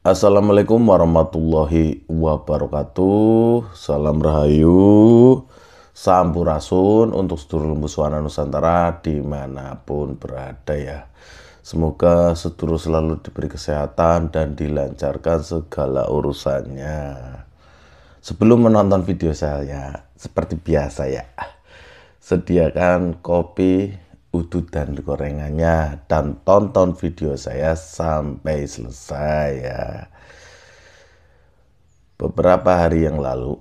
Assalamualaikum warahmatullahi wabarakatuh. Salam rahayu, sampurasun untuk sedulur Buswana Nusantara dimanapun berada ya. Semoga sedulur selalu diberi kesehatan dan dilancarkan segala urusannya. Sebelum menonton video saya, seperti biasa ya, sediakan kopi, uduk dan gorengannya, dan tonton video saya sampai selesai ya. Beberapa hari yang lalu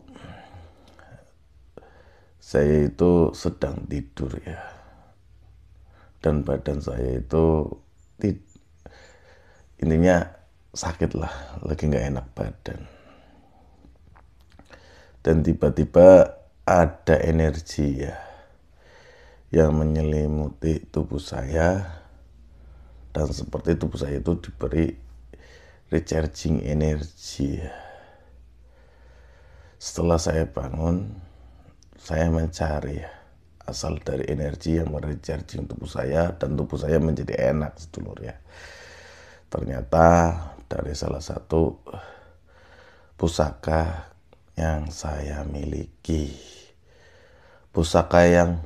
saya itu sedang tidur ya, dan badan saya itu intinya sakit lah, lagi nggak enak badan. Dan tiba-tiba ada energi ya yang menyelimuti tubuh saya, dan seperti tubuh saya itu diberi recharging energi. Setelah saya bangun, saya mencari asal dari energi yang merecharging tubuh saya, dan tubuh saya menjadi enak sedulur ya. Ternyata dari salah satu pusaka yang saya miliki, pusaka yang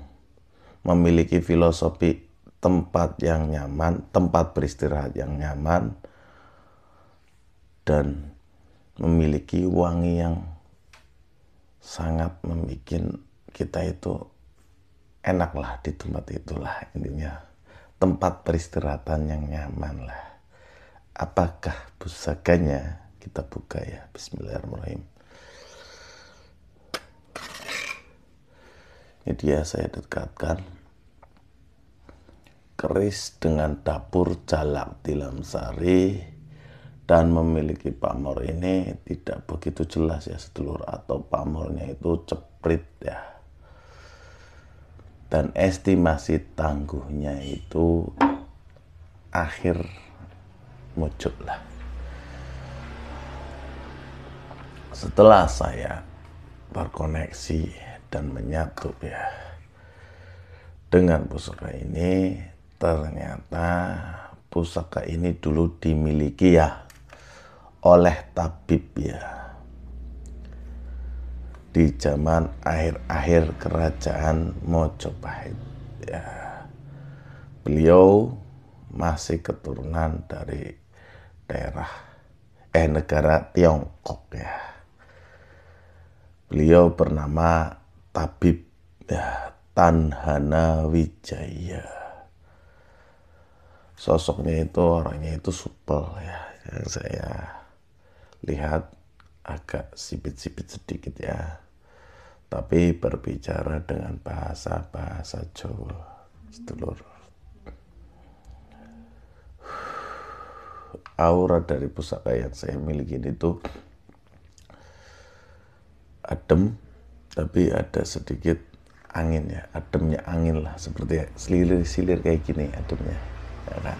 memiliki filosofi tempat yang nyaman, tempat beristirahat yang nyaman, dan memiliki wangi yang sangat membuat kita itu enak lah di tempat itulah. Intinya tempat peristirahatan yang nyaman lah. Apakah pusakanya? Kita buka ya. Bismillahirrahmanirrahim. Ini dia, saya dekatkan. Keris dengan dapur Jalak Tilam Sari, dan memiliki pamor ini tidak begitu jelas ya sedulur, atau pamornya itu ceprit ya. Dan estimasi tangguhnya itu akhir mujud lah. Setelah saya berkoneksi dan menyatu ya dengan pusaka ini, ternyata pusaka ini dulu dimiliki ya oleh tabib ya di zaman akhir-akhir kerajaan Mojopahit ya. Beliau masih keturunan dari negara Tiongkok ya. Beliau bernama Tabib ya, Tanhana Wijaya. Sosoknya itu, orangnya itu supel ya, yang saya lihat agak sipit-sipit sedikit ya, tapi berbicara dengan bahasa Jawa sedulur. Aura dari pusaka yang saya miliki itu adem, tapi ada sedikit angin ya, ademnya angin lah, seperti silir-silir kayak gini ademnya ya kan,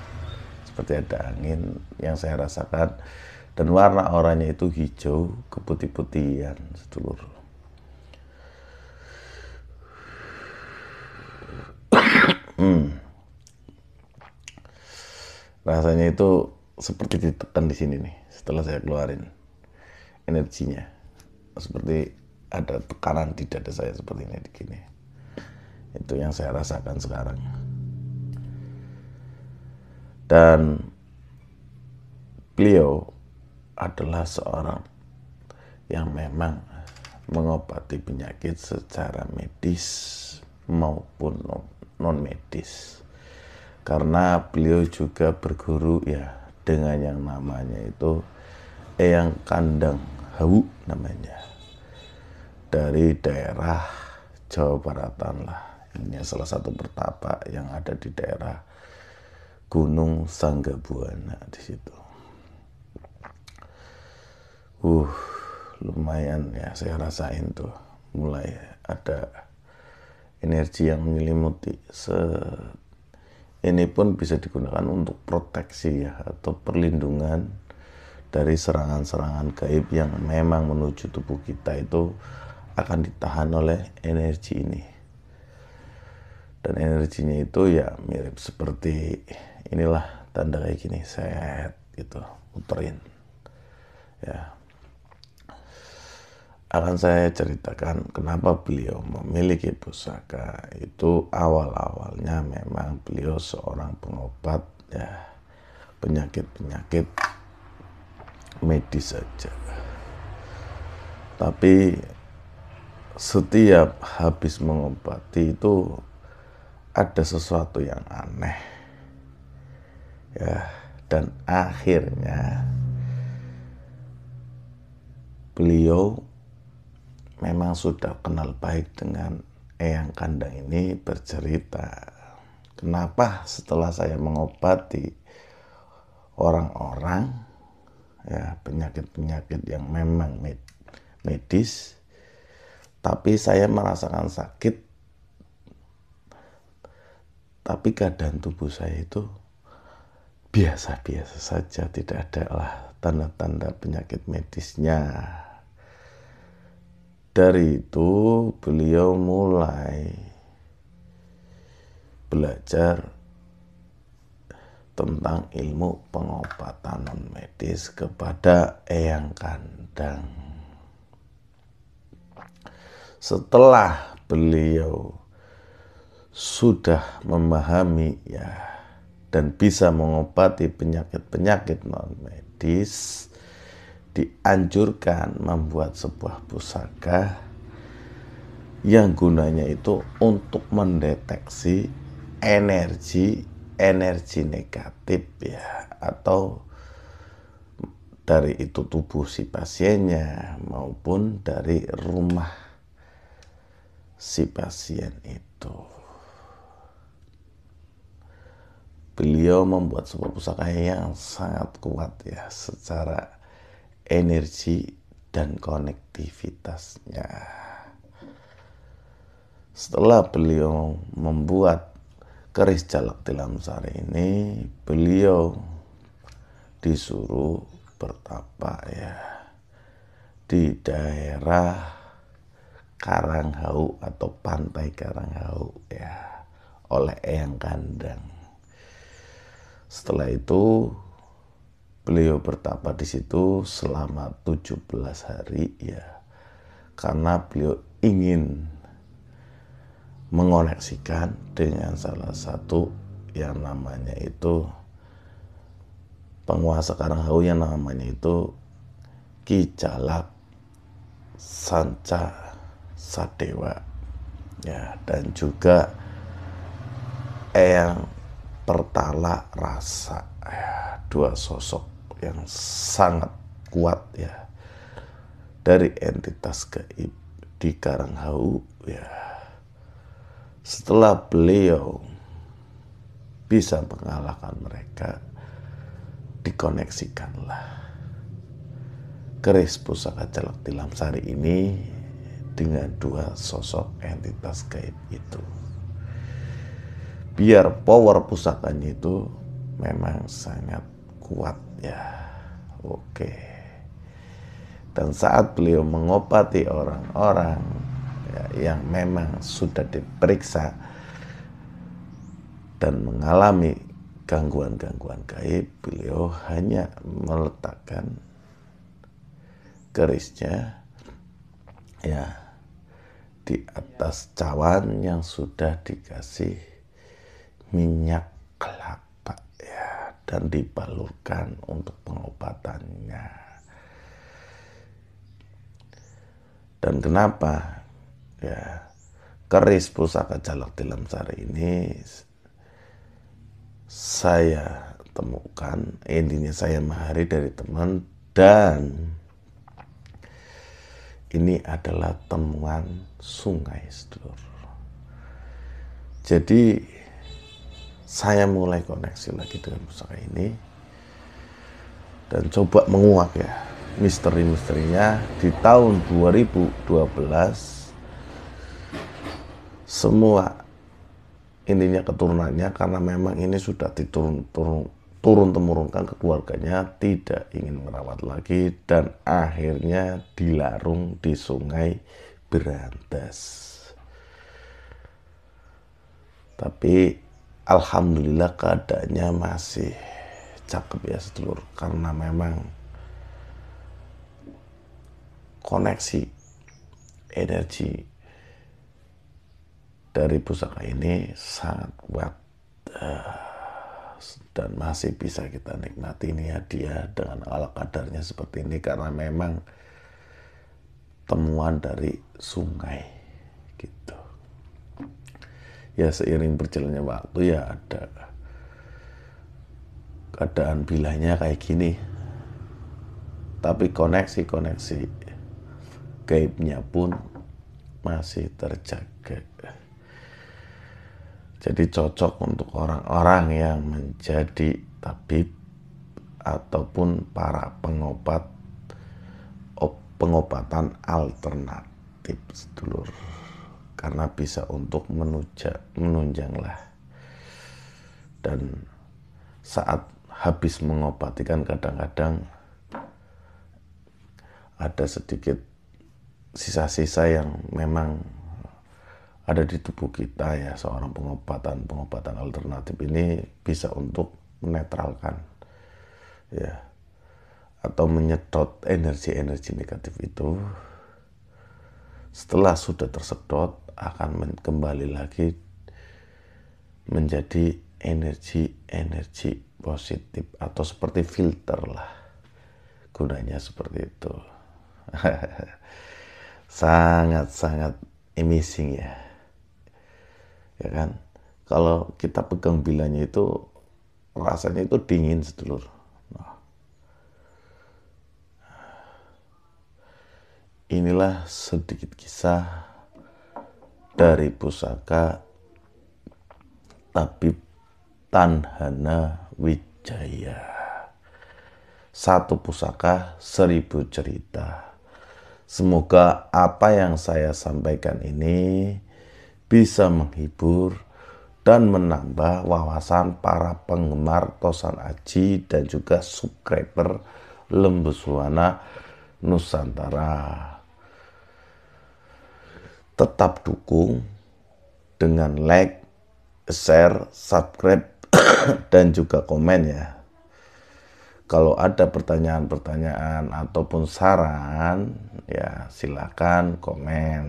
seperti ada angin yang saya rasakan. Dan warna oranye itu hijau keputih-putihan sedulur. Rasanya itu seperti ditekan di sini nih. Setelah saya keluarin energinya, seperti ada tekanan di dada saya seperti ini, gini. Itu yang saya rasakan sekarang. Dan beliau adalah seorang yang memang mengobati penyakit secara medis maupun non medis, karena beliau juga berguru ya dengan yang namanya itu Eyang Kandang Hawu namanya, dari daerah Jawa Baratan lah. Ini salah satu pertapa yang ada di daerah Gunung Sanggabuana di situ. Lumayan ya, saya rasain tuh mulai ada energi yang menyelimuti. Ini pun bisa digunakan untuk proteksi ya, atau perlindungan dari serangan-serangan gaib yang memang menuju tubuh kita itu akan ditahan oleh energi ini. Dan energinya itu ya mirip seperti inilah, tanda kayak gini, set gitu, muterin. Ya, akan saya ceritakan kenapa beliau memiliki pusaka. Itu awal-awalnya memang beliau seorang pengobat ya, penyakit-penyakit medis saja. Tapi setiap habis mengobati itu ada sesuatu yang aneh ya, dan akhirnya beliau memang sudah kenal baik dengan Eyang Kandang ini, bercerita kenapa setelah saya mengobati orang-orang ya, penyakit-penyakit yang memang medis, tapi saya merasakan sakit, tapi keadaan tubuh saya itu biasa-biasa saja, tidak ada lah tanda-tanda penyakit medisnya. Dari itu beliau mulai belajar tentang ilmu pengobatan non medis kepada Eyang Kandang. Setelah beliau sudah memahami ya dan bisa mengobati penyakit-penyakit non medis, dianjurkan membuat sebuah pusaka yang gunanya itu untuk mendeteksi energi negatif ya, atau dari itu tubuh si pasiennya maupun dari rumah si pasien itu. Beliau membuat sebuah pusaka yang sangat kuat ya secara energi dan konektivitasnya. Setelah beliau membuat keris Jalak Tilam Sari ini, beliau disuruh bertapa ya di daerah Karanghau atau pantai Karanghau ya oleh Eyang Kandang. Setelah itu beliau bertapa di situ selama 17 hari ya, karena beliau ingin mengoneksikan dengan salah satu yang namanya itu penguasa Karanghau yang namanya itu Ki Jalak Sanca Sadewa ya, dan juga Eyang Pertala Rasa ya, dua sosok yang sangat kuat ya dari entitas gaib di Karanghau ya. Setelah beliau bisa mengalahkan mereka, dikoneksikanlah keris pusaka Jalak Tilam Sari ini dengan dua sosok entitas gaib itu. Biar power pusakanya itu memang sangat kuat ya. Oke. Dan saat beliau mengobati orang-orang ya, yang memang sudah diperiksa dan mengalami gangguan-gangguan gaib, beliau hanya meletakkan kerisnya ya di atas cawan yang sudah dikasih minyak kelapa ya, dan dibalurkan untuk pengobatannya. Dan kenapa ya keris pusaka Jalak Tilam Sari ini saya temukan, intinya saya mahari dari teman, dan ini adalah temuan sungai sedulur. Jadi saya mulai koneksi lagi dengan pusaka ini dan coba menguak ya misteri-misterinya. Di tahun 2012 semua intinya keturunannya, karena memang ini sudah turun-temurunkan ke keluarganya, tidak ingin merawat lagi dan akhirnya dilarung di Sungai Berantas. Tapi alhamdulillah keadaannya masih cakep ya sedulur, karena memang koneksi energi dari pusaka ini sangat kuat, dan masih bisa kita nikmati ini hadiah dengan ala kadarnya seperti ini karena memang temuan dari sungai gitu. Ya seiring berjalannya waktu ya ada keadaan bilahnya kayak gini, tapi koneksi-koneksi gaibnya pun masih terjaga. Jadi cocok untuk orang-orang yang menjadi tabib ataupun para pengobatan alternatif sedulur, karena bisa untuk menunjang lah. Dan saat habis mengobati kan kadang-kadang ada sedikit sisa-sisa yang memang ada di tubuh kita ya. Seorang pengobatan alternatif ini bisa untuk menetralkan ya, atau menyedot energi-energi negatif itu. Setelah sudah tersedot akan kembali lagi menjadi energi-energi positif atau seperti filter lah, gunanya seperti itu. Sangat-sangat amazing ya kan. Kalau kita pegang bilanya itu rasanya itu dingin sedulur. Nah, inilah sedikit kisah dari pusaka Tabib Tanhana Wijaya. Satu pusaka 1000 cerita. Semoga apa yang saya sampaikan ini bisa menghibur dan menambah wawasan para penggemar Tosan Aji dan juga subscriber Lembuswana Nusantara. Tetap dukung dengan like, share, subscribe, dan juga komen ya. Kalau ada pertanyaan-pertanyaan ataupun saran ya silakan komen.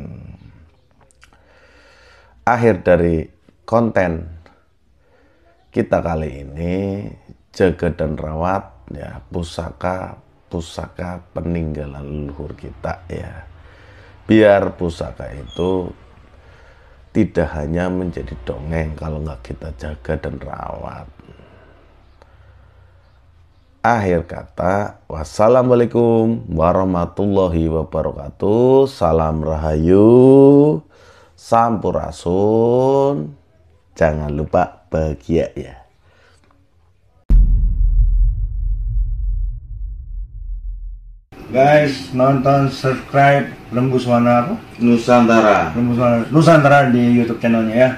Akhir dari konten kita kali ini, jaga dan rawat ya pusaka peninggalan leluhur kita ya. Biar pusaka itu tidak hanya menjadi dongeng kalau nggak kita jaga dan rawat. Akhir kata, wassalamualaikum warahmatullahi wabarakatuh. Salam rahayu, sampurasun. Jangan lupa bahagia ya. Guys, nonton, subscribe Lembuswana apa? Nusantara. Nusantara di YouTube channelnya ya.